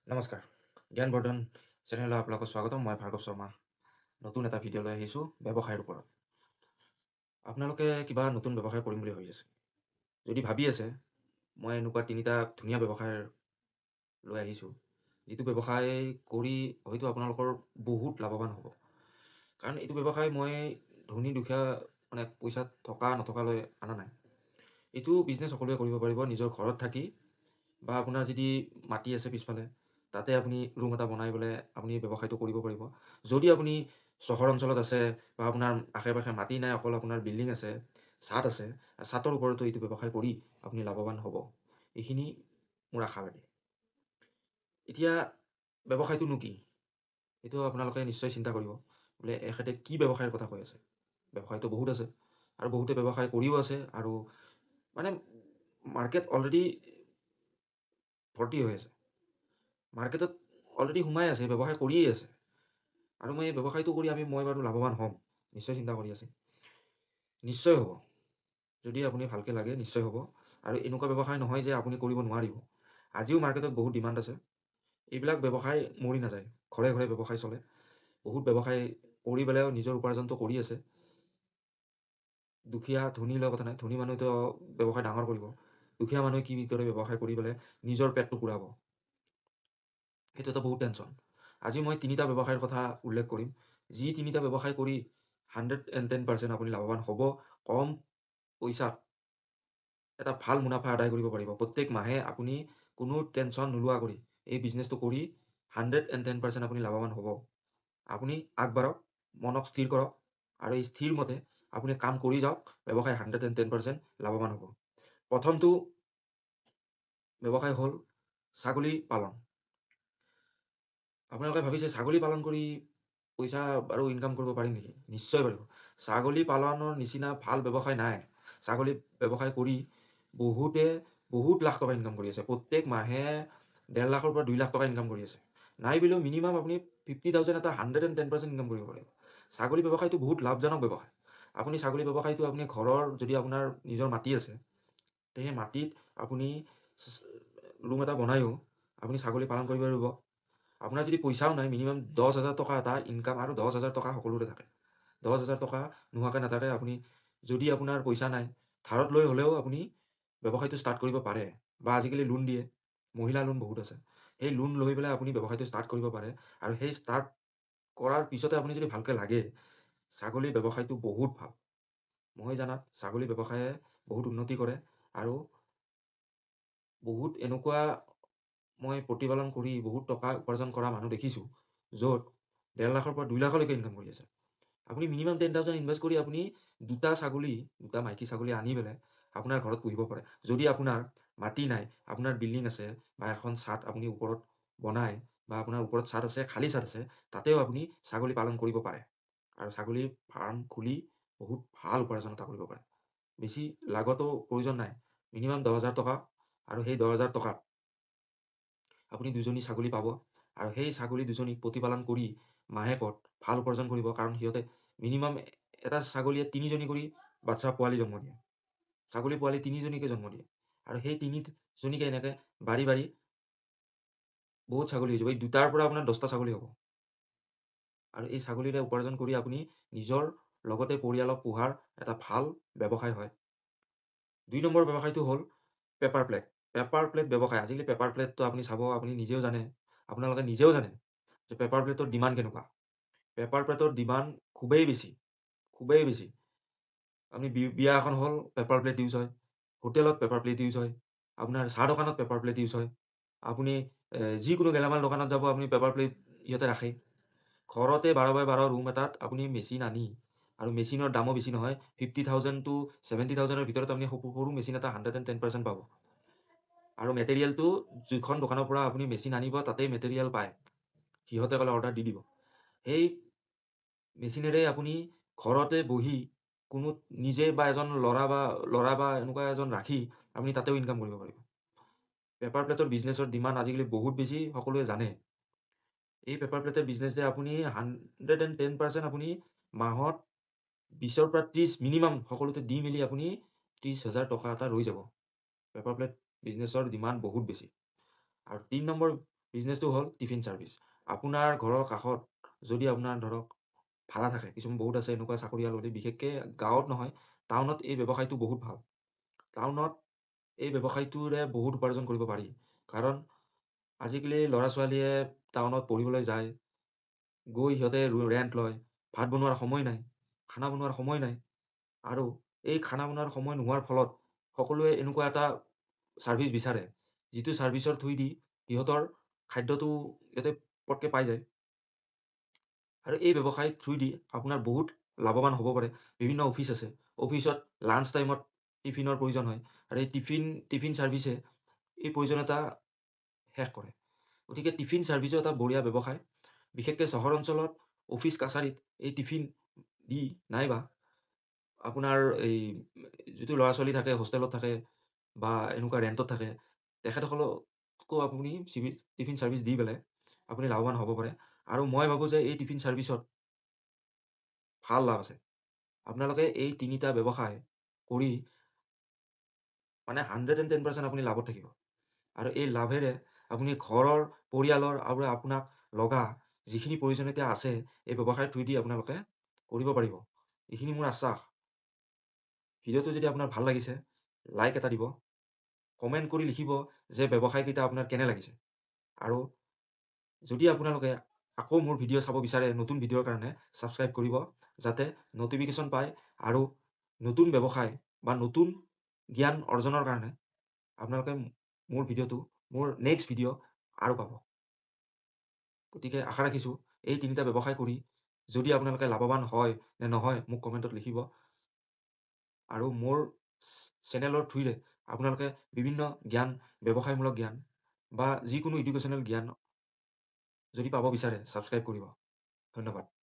নমস্কাৰ, জ্ঞান বৰ্ধন চেনেললৈ আপোনালোকক স্বাগতম। মই ভাৰ্গৱ শৰ্মা নতুন এটা ভিডিঅ' লৈ আহিছোঁ ব্যৱসায়ৰ ওপৰত। আপোনালোকে কিবা নতুন ব্যৱসায় কৰিম বুলি ভাবি আছে? যদি ভাবি আছে, মই এনেকুৱা তিনিটা ধুনীয়া ব্যৱসায় লৈ আহিছোঁ, যিটো ব্যৱসায় কৰি হয়তো আপোনালোকৰ বহুত লাভৱান হ'ব। কাৰণ এইটো ব্যৱসায় মই ধনী দুখীয়া পইচা থকা নথকালৈ অনা নাই। এইটো বিজনেছ সকলোৱে কৰিব পাৰিব নিজৰ ঘৰত থাকি, বা আপোনাৰ যদি মাটি আছে পিছফালে, তাতে আপুনি ৰুম এটা বনাই পেলাই আপুনি ব্যৱসায়টো কৰিব পাৰিব। যদি আপুনি চহৰ অঞ্চলত আছে বা আপোনাৰ আশে পাশে মাটি নাই, অকল আপোনাৰ বিল্ডিং আছে, ছাদ আছে, ছাদৰ ওপৰতো এইটো ব্যৱসায় কৰি আপুনি লাভৱান হ'ব। এইখিনি মোৰ আশাবাদী। এতিয়া ব্যৱসায়টোনো কি? এইটো আপোনালোকে নিশ্চয় চিন্তা কৰিব, বোলে এখেতে কি ব্যৱসায়ৰ কথা কৈ আছে। ব্যৱসায়টো বহুত আছে আৰু বহুতে ব্যৱসায় কৰিও আছে, আৰু মানে মাৰ্কেট অলৰেডি ভৰ্তি হৈ আছে। মাৰ্কেটত অলৰেডি সোমাই আছে, ব্যৱসায় কৰিয়েই আছে। আৰু মই এই ব্যৱসায়টো কৰি মই বাৰু লাভৱান হ'ম, নিশ্চয় চিন্তা কৰি আছে। নিশ্চয় হ'ব। যদি আপুনি ভালকৈ লাগে নিশ্চয় হ'ব। আৰু এনেকুৱা ব্যৱসায় নহয় যে আপুনি কৰিব নোৱাৰিব। আজিও মাৰ্কেটত বহুত ডিমাণ্ড আছে। এইবিলাক ব্যৱসায় মৰি নাযায়, ঘৰে ঘৰে ব্যৱসায় চলে। বহুত ব্যৱসায় কৰি পেলাইও নিজৰ উপাৰ্জনটো কৰি আছে। দুখীয়া ধনীৰ লগত কথা নাই, ধনী মানুহেতো ব্যৱসায় ডাঙৰ কৰিব। দুখীয়া মানুহে কিদৰে ব্যৱসায় কৰি পেলাই নিজৰ পেটটো পুৰাব, সেইটো এটা বহুত টেনশ্যন। আজি মই তিনিটা ব্যৱসায়ৰ কথা উল্লেখ কৰিম, যি তিনিটা ব্যৱসায় কৰি 110% আপুনি লাভৱান হ'ব। কম পইচাত এটা ভাল মুনাফা আদায় কৰিব পাৰিব। প্ৰত্যেক মাহে আপুনি কোনো টেনশ্যন নোলোৱা কৰি এই বিজনেছটো কৰি 110% আপুনি লাভৱান হ'ব। আপুনি আগবাঢ়ক, মনক স্থিৰ কৰক, আৰু এই স্থিৰ মতে আপুনি কাম কৰি যাওক, ব্যৱসায় 110% লাভৱান হ'ব। প্ৰথমটো ব্যৱসায় হ'ল ছাগলী পালন। আপোনালোকে ভাবিছে ছাগলী পালন কৰি পইচা আৰু ইনকাম কৰিব পাৰিম নেকি? নিশ্চয় পাৰিব। ছাগলী পালনৰ নিচিনা ভাল ব্যৱসায় নাই। ছাগলী ব্যৱসায় কৰি বহুতে বহুত লাখ টকা ইনকাম কৰি আছে। প্ৰত্যেক মাহে 1.5 লাখৰ পৰা 2 লাখ টকা ইনকাম কৰি আছে। নাই বুলিও মিনিমাম আপুনি 50,000 এটা 110% ইনকাম কৰিব পাৰিব। ছাগলী ব্যৱসায়টো বহুত লাভজনক ব্যৱসায়। আপুনি ছাগলী ব্যৱসায়টো আপুনি ঘৰৰ যদি আপোনাৰ নিজৰ মাটি আছে, তে সেই মাটিত আপুনি ৰুম এটা বনায়ো আপুনি ছাগলী পালন কৰিব পাৰিব। আপোনাৰ যদি পইচাও নাই, মিনিমাম 10,000 টকা এটা ইনকাম, আৰু 10,000 টকা সকলোৰে থাকে। 10,000 টকা নোহোৱাকৈ নাথাকে। আপুনি যদি আপোনাৰ পইচা নাই, ধাৰত লৈ হ'লেও আপুনি ব্যৱসায়টো ষ্টাৰ্ট কৰিব পাৰে। বা আজিকালি লোন দিয়ে, মহিলা লোন বহুত আছে। সেই লোন লৈ পেলাই আপুনি ব্যৱসায়টো ষ্টাৰ্ট কৰিব পাৰে। আৰু সেই ষ্টাৰ্ট কৰাৰ পিছতে আপুনি যদি ভালকৈ লাগে, ছাগলী ব্যৱসায়টো বহুত ভাল। মই জানাত ছাগলী ব্যৱসায়ে বহুত উন্নতি কৰে। আৰু বহুত এনেকুৱা মই প্ৰতিপালন কৰি বহুত টকা উপাৰ্জন কৰা মানুহ দেখিছোঁ, য'ত 1.5 লাখৰ পৰা 2 লাখলৈকে ইনকাম কৰি আছে। আপুনি মিনিমাম 10,000 ইনভেষ্ট কৰি আপুনি দুটা মাইকী ছাগলী আনি পেলাই আপোনাৰ ঘৰত পুহিব পাৰে। যদি আপোনাৰ মাটি নাই, আপোনাৰ বিল্ডিং আছে, বা এখন ছাদ আপুনি ওপৰত বনাই, বা আপোনাৰ ওপৰত ছাদ আছে, খালী ছাদ আছে, তাতেও আপুনি ছাগলী পালন কৰিব পাৰে। আৰু ছাগলীৰ ফাৰ্ম খুলি বহুত ভাল উপাৰ্জন এটা কৰিব পাৰে। বেছি লাগতো প্ৰয়োজন নাই, মিনিমাম 10,000 টকা। আৰু সেই 10,000 টকাত আপুনি দুজনী ছাগলী পাব। আৰু সেই ছাগলী দুজনীক প্ৰতিপালন কৰি মাহেকত ভাল উপাৰ্জন কৰিব। কাৰণ সিহঁতে মিনিমাম এটা ছাগলীয়ে 3জনী কৰি বাচ্চা পোৱালি জন্ম দিয়ে। ছাগলী পোৱালি 3জনীকে জন্ম দিয়ে। আৰু সেই 3জনীকে এনেকৈ বাঢ়ি বাঢ়ি বহুত ছাগলী হৈ যাব। এই দুটাৰ পৰা আপোনাৰ 10টা ছাগলী হ'ব। আৰু এই ছাগলীৰে উপাৰ্জন কৰি আপুনি নিজৰ লগতে পৰিয়ালক পোহাৰ এটা ভাল ব্যৱসায় হয়। 2 নম্বৰ ব্যৱসায়টো হ'ল পেপাৰ প্লেট। পেপাৰ প্লেট ব্যৱসায়। আজিকালি পেপাৰ প্লেটটো আপুনি চাব, আপুনি নিজেও জানে, আপোনালোকে নিজেও জানে যে পেপাৰ প্লেটৰ ডিমাণ্ড কেনেকুৱা। পেপাৰ প্লেটৰ ডিমাণ্ড খুবেই বেছি, খুবেই বেছি। আপুনি বিয়া এখন হ'ল, পেপাৰ প্লেট ইউজ হয়। হোটেলত পেপাৰ প্লেট ইউজ হয়। আপোনাৰ চাহ দোকানত পেপাৰ প্লেট ইউজ হয়। আপুনি যিকোনো গেলামাল দোকানত যাব, আপুনি পেপাৰ প্লেট ইহঁতে ৰাখে। ঘৰতে 12x12 ৰুম এটাত আপুনি মেচিন আনি, আৰু মেচিনৰ দামো বেছি নহয়, 50,000 to 70,000 ভিতৰত আপুনি সৰু মেচিন এটা 110% পাব। আৰু মেটেৰিয়েলটো যিখন দোকানৰ পৰা আপুনি মেচিন আনিব, তাতেই মেটেৰিয়েল পায়। সিহঁতে ক'লে অৰ্ডাৰ দি দিব। সেই মেচিনেৰে আপুনি ঘৰতে বহি কোনো নিজে বা এজন ল'ৰা বা এনেকুৱা এজন ৰাখি আপুনি তাতেও ইনকাম কৰিব পাৰিব। পেপাৰ প্লেটৰ বিজনেছৰ ডিমাণ্ড আজিকালি বহুত বেছি, সকলোৱে জানে। এই পেপাৰ প্লেটৰ বিজনেছে আপুনি 110% আপুনি মাহত 20ৰ পৰা 30 মিনিমাম সকলোতে দি মেলি আপুনি 30,000 টকা এটা ৰৈ যাব। পেপাৰ প্লেট বিজনেছৰ ডিমাণ্ড বহুত বেছি। আৰু 3 নম্বৰ বিজনেছটো হ'ল টিফিন ছাৰ্ভিচ। আপোনাৰ ঘৰৰ কাষত যদি আপোনাৰ ধৰক ভাড়া থাকে, কিছুমান বহুত আছে এনেকুৱা চাকৰিয়াল, বিশেষকৈ গাঁৱত নহয়, টাউনত এই ব্যৱসায়টো বহুত ভাল। টাউনত এই ব্যৱসায়টোৰে বহুত উপাৰ্জন কৰিব পাৰি। কাৰণ আজিকালি ল'ৰা ছোৱালীয়ে টাউনত পঢ়িবলৈ যায়, গৈ সিহঁতে ৰেণ্ট লয়, ভাত বনোৱাৰ সময় নাই, খানা বনোৱাৰ সময় নাই। আৰু এই খানা বনোৱাৰ সময় নোহোৱাৰ ফলত সকলোৱে এনেকুৱা এটা ছাৰ্ভিচ বিচাৰে, যিটো ছাৰ্ভিচৰ থ্ৰুদি সিহঁতৰ খাদ্যটো ইয়াতে পটকৈ পাই যায়। আৰু এই ব্যৱসায় থ্ৰুদি আপোনাৰ বহুত লাভৱান হ'ব পাৰে। বিভিন্ন অফিচ আছে, অফিচত লাঞ্চ টাইমত টিফিনৰ প্ৰয়োজন হয়, আৰু এই টিফিন ছাৰ্ভিচে এই প্ৰয়োজনীয়তা শেষ কৰে। গতিকে টিফিন ছাৰ্ভিচো এটা বঢ়িয়া ব্যৱসায়। বিশেষকৈ চহৰ অঞ্চলত অফিচ কাছাৰীত এই টিফিন দি, নাইবা আপোনাৰ এই যিটো ল'ৰা ছোৱালী থাকে হোষ্টেলত থাকে বা এনেকুৱা ৰেণ্টত থাকে, তেখেতসকলকো আপুনি টিফিন ছাৰ্ভিচ দি পেলাই আপুনি লাভৱান হ'ব পাৰে। আৰু মই ভাবোঁ যে এই টিফিন ছাৰ্ভিচত ভাল লাভ আছে। আপোনালোকে এই তিনিটা ব্যৱসায় কৰি মানে 110% আপুনি লাভত থাকিব। আৰু এই লাভেৰে আপুনি ঘৰৰ, পৰিয়ালৰ আৰু আপোনাক লগা যিখিনি প্ৰয়োজনীয়তা আছে, এই ব্যৱসায়ৰ থ্ৰুদি আপোনালোকে কৰিব পাৰিব। এইখিনি মোৰ আশ্বাস। ভিডিঅ'টো যদি আপোনাৰ ভাল লাগিছে, লাইক এটা দিব। কমেণ্ট কৰি লিখিব যে ব্যৱসায়কেইটা আপোনাৰ কেনে লাগিছে। আৰু যদি আপোনালোকে আকৌ মোৰ ভিডিঅ' চাব বিচাৰে নতুন ভিডিঅ'ৰ কাৰণে, ছাবস্ক্ৰাইব কৰিব, যাতে নটিফিকেশ্যন পায় আৰু নতুন ব্যৱসায় বা নতুন জ্ঞান অৰ্জনৰ কাৰণে আপোনালোকে মোৰ নেক্সট ভিডিঅ' আৰু পাব। গতিকে আশা ৰাখিছোঁ এই তিনিটা ব্যৱসায় কৰি যদি আপোনালোকে লাভৱান হয় নে নহয় মোক কমেণ্টত লিখিব। আৰু মোৰ চেনেলৰ থ্ৰুৰে আপোনালোকে বিভিন্ন জ্ঞান, ব্যৱসায়মূলক জ্ঞান বা যিকোনো এডুকেশ্যনেল জ্ঞান যদি পাব বিচাৰে, ছাবস্ক্ৰাইব কৰিব। ধন্যবাদ।